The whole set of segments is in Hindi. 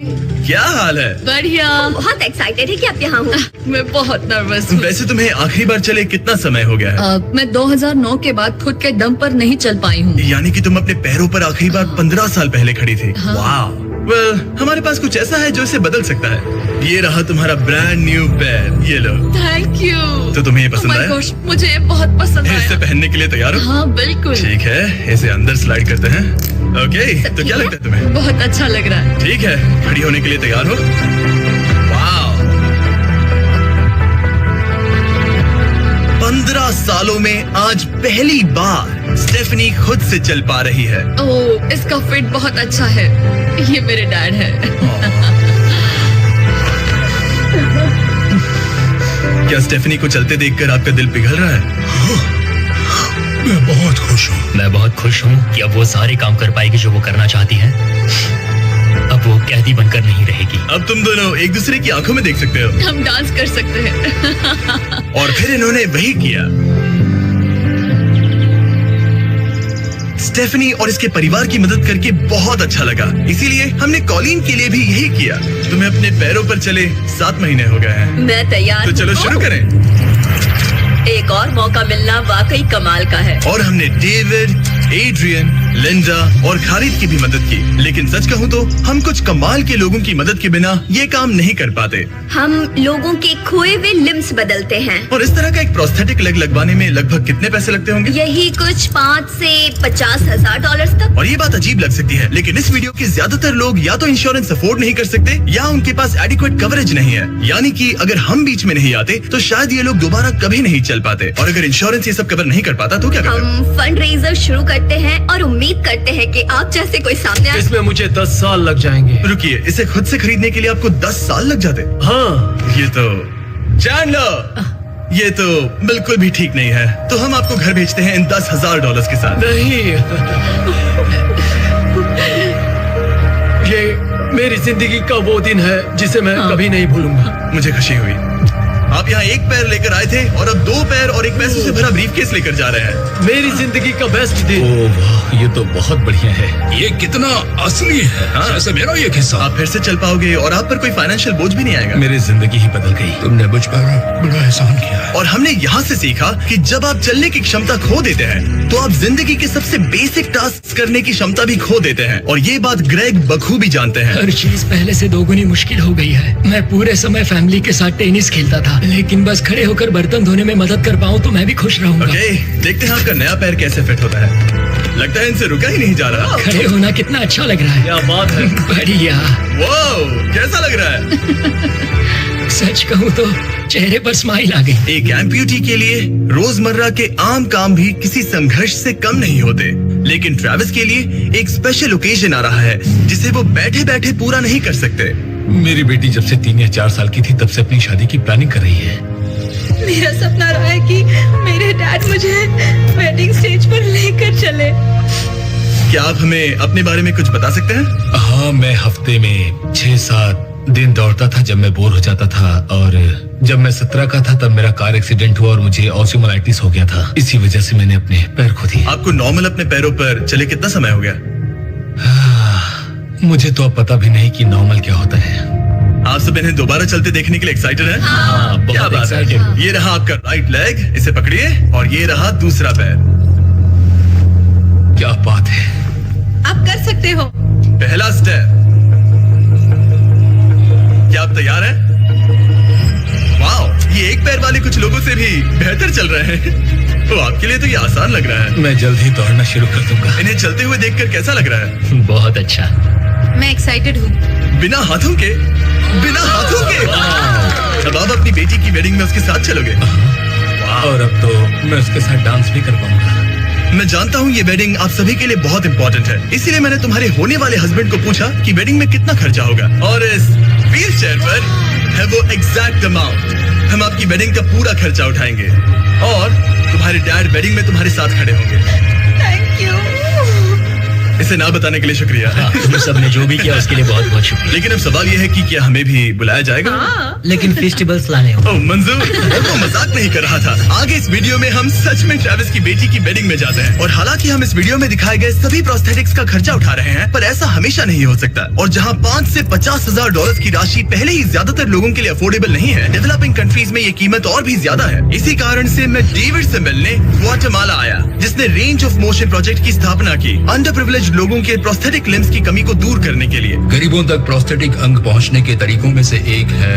क्या हाल है? बढ़िया। बहुत एक्साइटेड है कि आप यहाँ हो। मैं बहुत नर्वस हूँ। वैसे तुम्हें आखिरी बार चले कितना समय हो गया है? मैं 2009 के बाद खुद के दम पर नहीं चल पाई हूँ। यानी कि तुम अपने पैरों पर आखिरी बार 15 साल पहले खड़ी थी। हाँ। वाह। Well, हमारे पास कुछ ऐसा है जो इसे बदल सकता है। ये रहा तुम्हारा ब्रांड न्यू पैर, ये लो। Thank you. तो तुम्हें ये पसंद आया? मुझे ये बहुत पसंद आया। इसे पहनने के लिए तैयार हो? हाँ बिल्कुल। ठीक है, इसे अंदर स्लाइड करते हैं। ओके, तो क्या लगता है तुम्हें? बहुत अच्छा लग रहा है। ठीक है, खड़ी होने के लिए तैयार हो? वाह। 15 सालों में आज पहली बार स्टेफनी खुद से चल पा रही है। ओह, इसका फिट बहुत अच्छा है। ये मेरे डैड है। क्या स्टेफनी को चलते देखकर आपका दिल पिघल रहा है? मैं बहुत खुश हूँ। मैं बहुत खुश हूँ कि अब वो सारे काम कर पाएगी जो वो करना चाहती है। अब वो कैदी बनकर नहीं रहेगी। अब तुम दोनों एक दूसरे की आंखों में देख सकते हो। हम डांस कर सकते हैं। और फिर इन्होंने वही किया। स्टेफनी और इसके परिवार की मदद करके बहुत अच्छा लगा, इसीलिए हमने कॉलिन के लिए भी यही किया। तुम्हें अपने पैरों पर चले 7 महीने हो गए हैं। मैं तैयार तो चलो हूँ। शुरू करें। एक और मौका मिलना वाकई कमाल का है। और हमने डेविड, एड्रियन, लिंडा और खालिद की भी मदद की। लेकिन सच कहूँ तो हम कुछ कमाल के लोगों की मदद के बिना ये काम नहीं कर पाते। हम लोगों के खोए हुए लिम्स बदलते हैं। और इस तरह का एक प्रोस्थेटिक लेग लगवाने में लगभग कितने पैसे लगते होंगे? यही कुछ 5 से 50 हजार डॉलर तक। और ये बात अजीब लग सकती है, लेकिन इस वीडियो के ज्यादातर लोग या तो इंश्योरेंस अफोर्ड नहीं कर सकते या उनके पास एडिक्वेट कवरेज नहीं है। यानी कि अगर हम बीच में नहीं आते तो शायद ये लोग दोबारा कभी नहीं चल पाते। और अगर इंश्योरेंस ये सब कवर नहीं कर पाता तो क्या करते? हम फंड रेजर शुरू करते हैं और उम्मीद करते हैं कि आप जैसे कोई सामने आए। इसमें मुझे 10 साल लग जाएंगे। रुकिए, इसे खुद से खरीदने के लिए आपको 10 साल लग जाते? हाँ। ये तो जान लो, ये तो बिल्कुल भी ठीक नहीं है। तो हम आपको घर भेजते हैं इन $10,000 के साथ। नहीं, ये मेरी जिंदगी का वो दिन है जिसे मैं कभी नहीं भूलूंगा। मुझे खुशी हुई। आप यहाँ एक पैर लेकर आए थे और अब 2 पैर और एक पैसों से भरा ब्रीफकेस लेकर जा रहे हैं। मेरी जिंदगी का बेस्ट दिन। ओह वाह, ये तो बहुत बढ़िया है। ये कितना असली है। हाँ। जैसे मेरा ये किस्सा। आप फिर से चल पाओगे और आप पर कोई फाइनेंशियल बोझ भी नहीं आएगा। मेरी जिंदगी ही बदल गई। तुमने मुझ पर बड़ा एहसान किया है। और हमने यहाँ से सीखा कि जब आप चलने की क्षमता खो देते हैं तो आप जिंदगी के सबसे बेसिक टास्क करने की क्षमता भी खो देते हैं। और ये बात ग्रेग बखूबी जानते हैं। हर चीज पहले से दोगुनी मुश्किल हो गई है। मैं पूरे समय फैमिली के साथ टेनिस खेलता था, लेकिन बस खड़े होकर बर्तन धोने में मदद कर पाऊँ तो मैं भी खुश रहूंगा। ओके, देखते हैं आपका नया पैर कैसे फिट होता है। लगता है इनसे रुका ही नहीं जा रहा। खड़े होना कितना अच्छा लग रहा है। क्या बात है। बढ़िया। वाओ, कैसा लग रहा है? सच कहूँ तो चेहरे पर स्माइल आ गई। एक एम्प्यूटी के लिए रोजमर्रा के आम काम भी किसी संघर्ष से कम नहीं होते, लेकिन ट्रेविस के लिए एक स्पेशल ओकेजन आ रहा है जिसे वो बैठे बैठे पूरा नहीं कर सकते। मेरी बेटी जब से 3 या 4 साल की थी तब से अपनी शादी की प्लानिंग कर रही है। मेरा सपना रहा है कि मेरे डैड मुझे वेडिंग स्टेज पर लेकर चले। क्या आप हमें अपने बारे में कुछ बता सकते हैं? हाँ, मैं हफ्ते में 6-7 दिन दौड़ता था जब मैं बोर हो जाता था। और जब मैं 17 का था तब मेरा कार एक्सीडेंट हुआ और मुझे ऑस्टियोमाइटिस हो गया था। इसी वजह से मैंने अपने पैर खो दिए। आपको नॉर्मल अपने पैरों पर चले कितना समय हो गया? मुझे तो अब पता भी नहीं कि नॉर्मल क्या होता है। आप सब इन्हें दोबारा चलते देखने के लिए एक्साइटेड हैं? हाँ, क्या बहुत बात है। एक्साइटेड। ये रहा आपका राइट लेग, इसे पकड़िए। और ये रहा दूसरा पैर। क्या बात है। आप कर सकते हो। पहला स्टेप। क्या आप तैयार हैं? वाओ, ये एक पैर वाले कुछ लोगों से भी बेहतर चल रहे हैं। तो आपके लिए तो ये आसान लग रहा है। मैं जल्द ही दौड़ना शुरू कर दूंगा। इन्हें चलते हुए देखकर कैसा लग रहा है? बहुत अच्छा। मैं एक्साइटेड हूँ। बिना हाथों के? बिना हाथों के? अब आप अपनी बेटी की वेडिंग में उसके साथ चलोगे? और अब तो मैं उसके साथ डांस भी कर पाऊंगा। मैं जानता हूँ ये वेडिंग आप सभी के लिए बहुत इंपॉर्टेंट है, इसीलिए मैंने तुम्हारे होने वाले हस्बैंड को पूछा कि वेडिंग में कितना खर्चा होगा। और इस व्हील चेयर पर है वो एग्जैक्ट अमाउंट। हम आपकी वेडिंग का पूरा खर्चा उठाएंगे और तुम्हारे डैड वेडिंग में तुम्हारे साथ खड़े होंगे। Thank you. इसे ना बताने के लिए शुक्रिया। तुम सब ने जो भी किया उसके लिए बहुत बहुत शुक्रिया। लेकिन अब सवाल यह है कि क्या हमें भी बुलाया जाएगा? लेकिन फेस्टिवल्स लाने हो। ओह मंजूर, वो मजाक नहीं कर रहा था। आगे इस वीडियो में हम सच में ट्रेविस की बेटी की वेडिंग में जाते हैं और हालांकि हम इस वीडियो में दिखाए गए सभी प्रोस्थेटिक्स का खर्चा उठा रहे हैं, पर ऐसा हमेशा नहीं हो सकता। और जहां 5 से 50,000 डॉलर की राशि पहले ही ज्यादातर लोगों के लिए अफोर्डेबल नहीं है, डेवलपिंग कंट्रीज में ये कीमत और भी ज्यादा है। इसी कारण से मैं डेविड से मिलने ग्वाटेमाला आया, जिसने रेंज ऑफ मोशन प्रोजेक्ट की स्थापना की अंडर प्रिविलेज्ड लोगों के प्रोस्थेटिक लिम्स की कमी को दूर करने के लिए। गरीबों तक प्रोस्थेटिक अंग पहुंचने के तरीकों में से एक है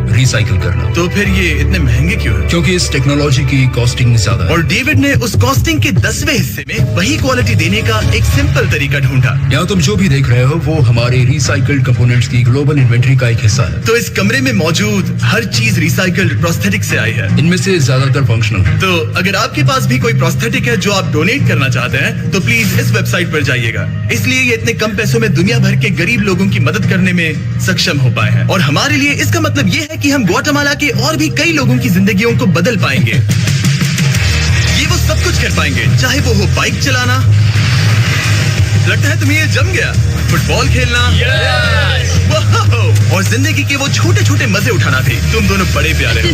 रिसाइकिल करना। तो फिर ये इतने महंगे क्यों है? क्योंकि इस टेक्नोलॉजी की कॉस्टिंग ज्यादा है। और डेविड ने उस कॉस्टिंग के 10वें हिस्से में वही क्वालिटी देने का एक सिंपल तरीका ढूंढा। यहाँ तुम जो भी देख रहे हो वो हमारे रिसाइकल्ड कंपोनेंट्स की ग्लोबल इन्वेंट्री का एक हिस्सा है। तो इस कमरे में मौजूद हर चीज रिसाइकल्ड प्रोस्थेटिक से आई है। इनमें से ज्यादातर फंक्शनल है। तो अगर आपके पास भी कोई प्रोस्थेटिक है जो आप डोनेट करना चाहते हैं तो प्लीज इस वेबसाइट पर जाइएगा। इसलिए ये इतने कम पैसों में दुनिया भर के गरीब लोगों की मदद करने में सक्षम हो पाए हैं। और हमारे लिए इसका मतलब ये है कि हम ग्वाटेमाला के और भी कई लोगों की जिंदगियों को बदल पाएंगे। ये वो सब कुछ कर पाएंगे, चाहे वो हो बाइक चलाना, लगता है तुम्हें ये जम गया, फुटबॉल खेलना, वाह, और जिंदगी के वो छोटे छोटे मजे उठाना भी। तुम दोनों बड़े प्यारे हो।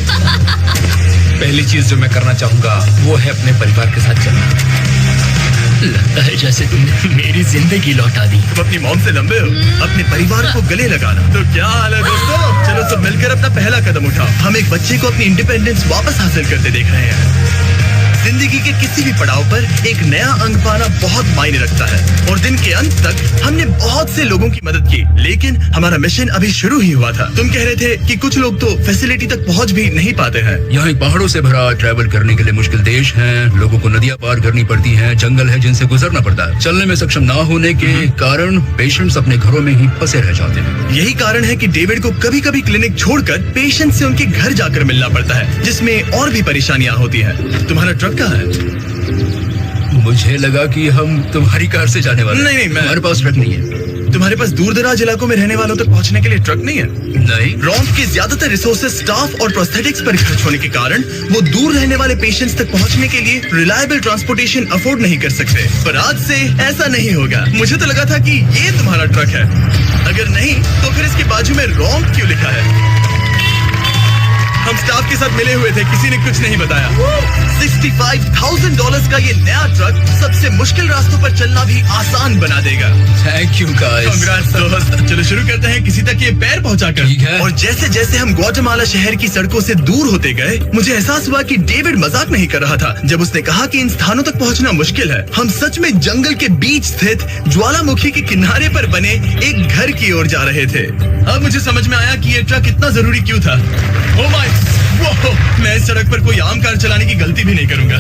पहली चीज जो मैं करना चाहूंगा वो है अपने परिवार के साथ चलना। लगता है जैसे तुमने मेरी जिंदगी लौटा दी। तुम अपनी मॉम से लंबे हो, अपने परिवार को गले लगाना। तो क्या हाल है दोस्तों? चलो सब मिलकर अपना पहला कदम उठाओ। हम एक बच्चे को अपनी इंडिपेंडेंस वापस हासिल करते देख रहे हैं। जिंदगी के किसी भी पड़ाव पर एक नया अंग पाना बहुत मायने रखता है और दिन के अंत तक हमने बहुत से लोगों की मदद की, लेकिन हमारा मिशन अभी शुरू ही हुआ था। तुम कह रहे थे कि कुछ लोग तो फैसिलिटी तक पहुंच भी नहीं पाते हैं। यहाँ एक पहाड़ों से भरा ट्रैवल करने के लिए मुश्किल देश है, लोगों को नदियाँ पार करनी पड़ती हैं, जंगल है जिनसे गुजरना पड़ता है। चलने में सक्षम ना होने के कारण पेशेंट्स अपने घरों में ही फंसे रह जाते हैं। यही कारण है कि डेविड को कभी कभी क्लिनिक छोड़कर पेशेंट से उनके घर जाकर मिलना पड़ता है, जिसमें और भी परेशानियां होती हैं। तुम्हारा ट्रक कहाँ है? मुझे लगा कि हम तुम्हारी कार से जाने वाले हैं। नहीं, मैं- हमारे पास ट्रक नहीं है। तुम्हारे पास दूर दराज इलाकों में रहने वालों तक पहुंचने के लिए ट्रक नहीं है? नहीं। रॉन्फ के ज्यादातर रिसोर्सेज स्टाफ और प्रोस्थेटिक्स पर खर्च होने के कारण वो दूर रहने वाले पेशेंट्स तक पहुंचने के लिए रिलायबल ट्रांसपोर्टेशन अफोर्ड नहीं कर सकते। पर आज से ऐसा नहीं होगा। मुझे तो लगा था कि ये तुम्हारा ट्रक है। अगर नहीं तो फिर इसके बाजू में रॉन्फ क्यों लिखा है? हम स्टाफ के साथ मिले हुए थे, किसी ने कुछ नहीं बताया। $65,000 का ये नया ट्रक सबसे मुश्किल रास्तों पर चलना भी आसान बना देगा। Thank you guys. Congrats दोस्त। चलो शुरू करते हैं किसी तक ये पैर पहुंचाकर। ठीक है। और जैसे जैसे हम ग्वाटेमाला शहर की सड़कों से दूर होते गए, मुझे एहसास हुआ कि डेविड मजाक नहीं कर रहा था जब उसने कहा कि इन स्थानों तक पहुंचना मुश्किल है। हम सच में जंगल के बीच स्थित ज्वालामुखी के किनारे पर बने एक घर की ओर जा रहे थे। अब मुझे समझ में आया कि ये ट्रक इतना जरूरी क्यों था। Oh my, वो, मैं इस सड़क पर कोई आम कार चलाने की गलती भी नहीं करूंगा।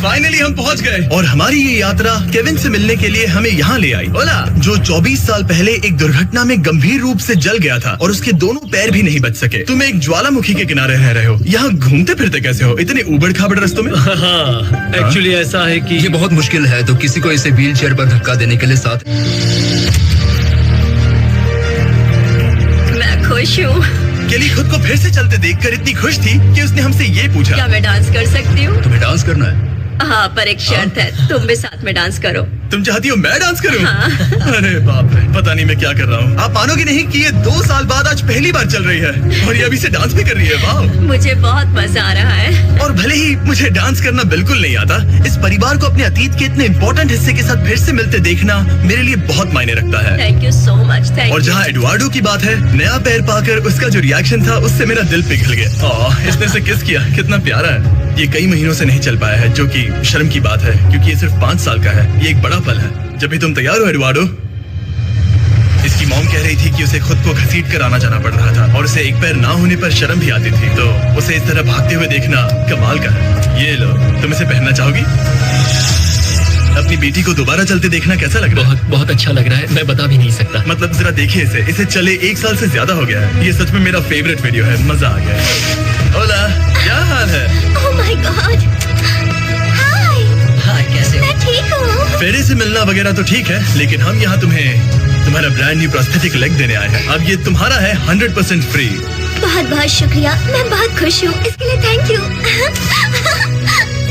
फाइनली हम पहुंच गए और हमारी ये यात्रा केविन से मिलने के लिए हमें यहाँ ले आई। ओला, जो 24 साल पहले एक दुर्घटना में गंभीर रूप से जल गया था और उसके दोनों पैर भी नहीं बच सके। तुम एक ज्वालामुखी के किनारे रह रहे हो, यहाँ घूमते फिरते कैसे हो इतने उबड़ खाबड़ रास्तों में? हाँ, एक्चुअली ऐसा है कि ये बहुत मुश्किल है, तो किसी को इसे व्हील चेयर पर धक्का देने के लिए साथ। मैं खुश हूँ। केली खुद को फिर से चलते देखकर इतनी खुश थी कि उसने हमसे ये पूछा, क्या मैं डांस कर सकती हूँ? तुम्हें डांस करना है? हाँ, पर एक शर्त है, तुम भी साथ में डांस करो। तुम चाहती हो मैं डांस करूं? अरे बाप रे, पता नहीं मैं क्या कर रहा हूँ। आप मानोगे नहीं कि ये 2 साल बाद आज पहली बार चल रही है और ये अभी से डांस भी कर रही है। वाह, मुझे बहुत मजा आ रहा है। और भले ही मुझे डांस करना बिल्कुल नहीं आता, इस परिवार को अपने अतीत के इतने इम्पोर्टेंट हिस्से के साथ फिर से मिलते देखना मेरे लिए बहुत मायने रखता है। Thank you so much. Thank और यू। जहाँ एडुआर्डो की बात है, नया पैर पाकर उसका जो रिएक्शन था उससे मेरा दिल पिघल गया। इसने से किस किया, कितना प्यारा है। ये कई महीनों से नहीं चल पाया है, जो कि शर्म की बात है क्योंकि ये सिर्फ 5 साल का है। ये एक बड़ा पल है। जब भी तुम तैयार हो एडुआर्डो। इसकी मॉम कह रही थी कि उसे खुद को घसीट कर आना जाना पड़ रहा था और उसे एक पैर ना होने पर शर्म भी आती थी, तो उसे इस तरह भागते हुए देखना कमाल का है। ये लो, तुम इसे पहनना चाहोगी? अपनी बेटी को दोबारा चलते देखना कैसा लग रहा है? बहुत बहुत अच्छा लग रहा है, मैं बता भी नहीं सकता। मतलब जरा देखिए इसे चले 1 साल से ज्यादा हो गया है। ये सच में मेरा फेवरेट वीडियो है, मजा आ गया है। ओला, क्या हाल है? Oh my God. हाय, हाँ, कैसे हो? मैं ठीक हूँ। फेरे से मिलना वगैरह तो ठीक है, लेकिन हम यहाँ तुम्हारा ब्रांड न्यू प्रोस्थेटिक लेग देने आए हैं। अब ये तुम्हारा है 100% फ्री। बहुत बहुत शुक्रिया, मैं बहुत खुश हूँ, इसके लिए थैंक यू।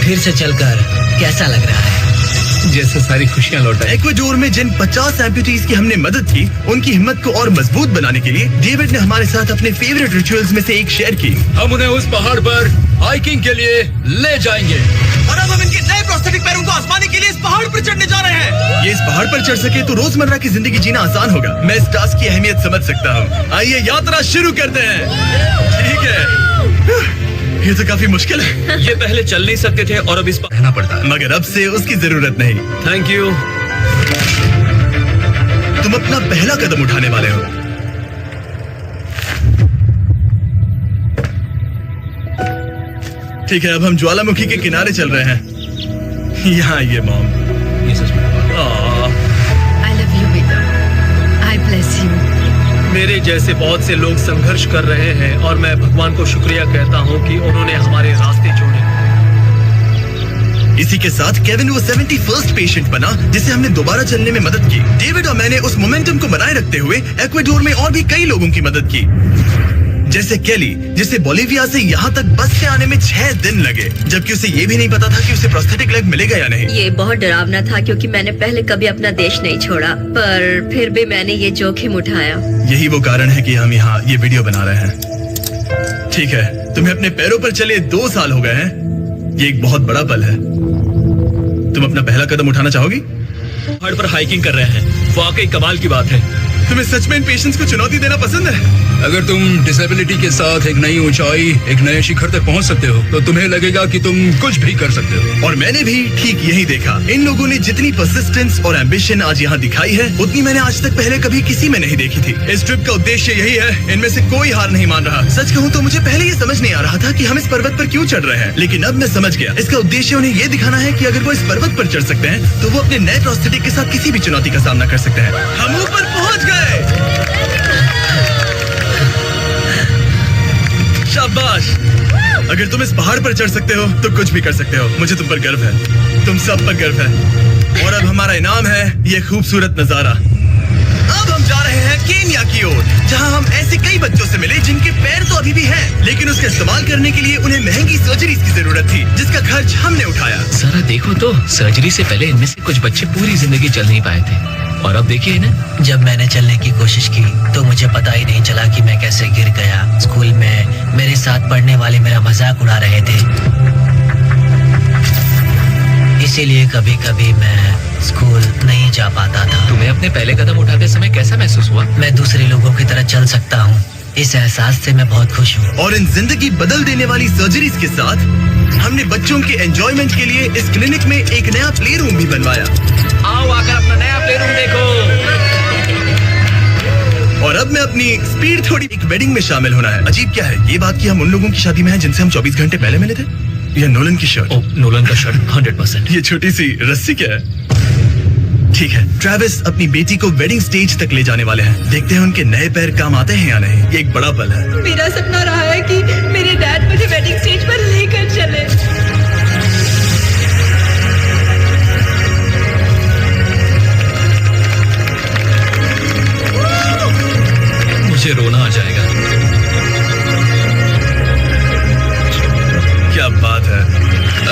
फिर से चलकर कैसा लग रहा है? जैसे सारी खुशियाँ लौटाई। इक्वाडोर में जिन 50 एम्पुटीज की हमने मदद की, उनकी हिम्मत को और मजबूत बनाने के लिए डेविड ने हमारे साथ अपने फेवरेट रिचुअल्स में से एक शेयर की। हम उन्हें उस पहाड़ पर हाइकिंग के लिए ले जाएंगे। और अब हम इनके नए प्रोस्थेटिक पैरों को आजमाने के लिए इस पहाड़ पर चढ़ने जा रहे हैं। ये इस पहाड़ पर चढ़ सके तो रोजमर्रा की जिंदगी जीना आसान होगा। मैं इस टास्क की अहमियत समझ सकता हूँ। आइए यात्रा शुरू करते हैं। ठीक है, ये तो काफी मुश्किल है। ये पहले चल नहीं सकते थे और अब इस पर रहना पड़ता है। मगर अब से उसकी जरूरत नहीं। Thank you. तुम अपना पहला कदम उठाने वाले हो। ठीक है, अब हम ज्वालामुखी के किनारे चल रहे हैं। यहाँ ये मॉम। ये सच में I love you, बेटा। I bless you। मेरे जैसे बहुत से लोग संघर्ष कर रहे हैं और मैं भगवान को शुक्रिया कहता हूँ कि उन्होंने हमारे रास्ते जोड़े। इसी के साथ केविन वो 71st पेशेंट बना जिसे हमने दोबारा चलने में मदद की। डेविड और मैंने उस मोमेंटम को बनाए रखते हुए इक्वाडोर में और भी कई लोगों की मदद की, जैसे केली, जिसे बोलिविया से यहाँ तक बस से आने में 6 दिन लगे, जबकि उसे ये भी नहीं पता था कि उसे प्रोस्थेटिक लेग मिलेगा या नहीं। ये बहुत डरावना था क्योंकि मैंने पहले कभी अपना देश नहीं छोड़ा, पर फिर भी मैंने ये जोखिम उठाया। यही वो कारण है कि हम यहाँ ये वीडियो बना रहे हैं। ठीक है, तुम्हें अपने पैरों पर चले 2 साल हो गए हैं। ये एक बहुत बड़ा पल है। तुम अपना पहला कदम उठाना चाहोगी? पहाड़ पर हाइकिंग कर रहे हैं, वाकई कमाल की बात है। तुम्हें सच में इन पेशेंट्स को चुनौती देना पसंद है? अगर तुम डिसेबिलिटी के साथ एक नई ऊंचाई, एक नए शिखर तक पहुंच सकते हो, तो तुम्हें लगेगा कि तुम कुछ भी कर सकते हो। और मैंने भी ठीक यही देखा। इन लोगों ने जितनी परसिस्टेंस और एम्बिशन आज यहाँ दिखाई है, उतनी मैंने आज तक पहले कभी किसी में नहीं देखी थी। इस ट्रिप का उद्देश्य यही है। इनमें से कोई हार नहीं मान रहा। सच कहूँ तो मुझे पहले ये समझ नहीं आ रहा था कि हम इस पर्वत पर क्यों चढ़ रहे हैं, लेकिन अब मैं समझ गया। इसका उद्देश्य उन्हें ये दिखाना है कि अगर वो इस पर्वत पर चढ़ सकते हैं, तो वो अपने नए प्रोस्थेटिक के साथ किसी भी चुनौती का सामना कर सकते हैं। हम ऊपर पहुँच गए। शाबाश। अगर तुम इस पहाड़ पर चढ़ सकते हो तो कुछ भी कर सकते हो। मुझे तुम पर गर्व है, तुम सब पर गर्व है। और अब हमारा इनाम है ये खूबसूरत नजारा। अब हम जा रहे हैं केन्या की ओर, जहां हम ऐसे कई बच्चों से मिले जिनके पैर तो अभी भी हैं, लेकिन उसका इस्तेमाल करने के लिए उन्हें महंगी सर्जरीज की जरूरत थी, जिसका खर्च हमने उठाया। जरा देखो तो, सर्जरी से पहले इनमें से कुछ बच्चे पूरी जिंदगी चल नहीं पाए थे, और अब देखिए ना। जब मैंने चलने की कोशिश की तो मुझे पता ही नहीं चला कि मैं कैसे गिर गया। स्कूल में मेरे साथ पढ़ने वाले मेरा मजाक उड़ा रहे थे, इसीलिए कभी कभी मैं स्कूल नहीं जा पाता था। तुम्हें अपने पहले कदम उठाते समय कैसा महसूस हुआ? मैं दूसरे लोगों की तरह चल सकता हूँ, इस एहसास से मैं बहुत खुश हूँ। और इन जिंदगी बदल देने वाली सर्जरीज के साथ हमने बच्चों के एंजॉयमेंट के लिए इस क्लिनिक में एक नया प्ले रूम भी बनवाया। आओ आकर अपना नया प्ले रूम देखो। और अब मैं अपनी स्पीड थोड़ी एक वेडिंग में शामिल होना है। अजीब क्या है ये बात कि हम उन लोगों की शादी में हैं जिनसे हम 24 घंटे पहले मिले थे। यह नोलन की शर्ट। नोलन का शर्ट 100%। ये छोटी सी रस्सी क्या है? ठीक है, ट्रेविस अपनी बेटी को वेडिंग स्टेज तक ले जाने वाले हैं। देखते हैं उनके नए पैर काम आते हैं या नहीं। ये एक बड़ा पल है। मेरा सपना रहा है कि मेरे डैड मुझे वेडिंग स्टेज पर लेकर चले। मुझे रोना आ जाएगा। क्या बात है।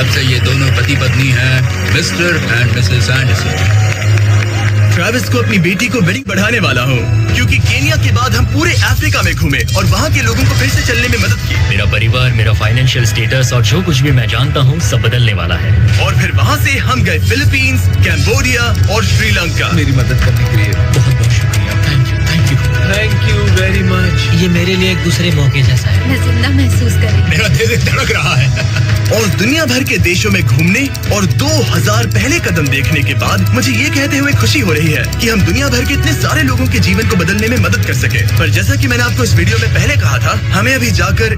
अब से ये दोनों पति पत्नी हैं, mister and Mrs Anderson. Travis को अपनी बेटी को वेडिंग बढ़ाने वाला हूँ, क्योंकि केन्या के बाद हम पूरे अफ्रीका में घूमे और वहाँ के लोगों को फिर से चलने में मदद की। मेरा परिवार, मेरा फाइनेंशियल स्टेटस और जो कुछ भी मैं जानता हूँ सब बदलने वाला है। और फिर वहाँ से हम गए फिलीपींस, कैम्बोडिया और श्रीलंका। मेरी मदद करने के लिए बहुत बहुत शुक्रिया। Thank you. Thank you very much. ये मेरे लिए एक दूसरे मौके जैसा है। मैं जिंदा महसूस करेंगे। मेरा दिल धड़क रहा है। और दुनिया भर के देशों में घूमने और 2000 पहले कदम देखने के बाद मुझे ये कहते हुए खुशी हो रही है कि हम दुनिया भर के इतने सारे लोगों के जीवन को बदलने में मदद कर सके। पर जैसा कि मैंने आपको इस वीडियो में पहले कहा था, हमें अभी जाकर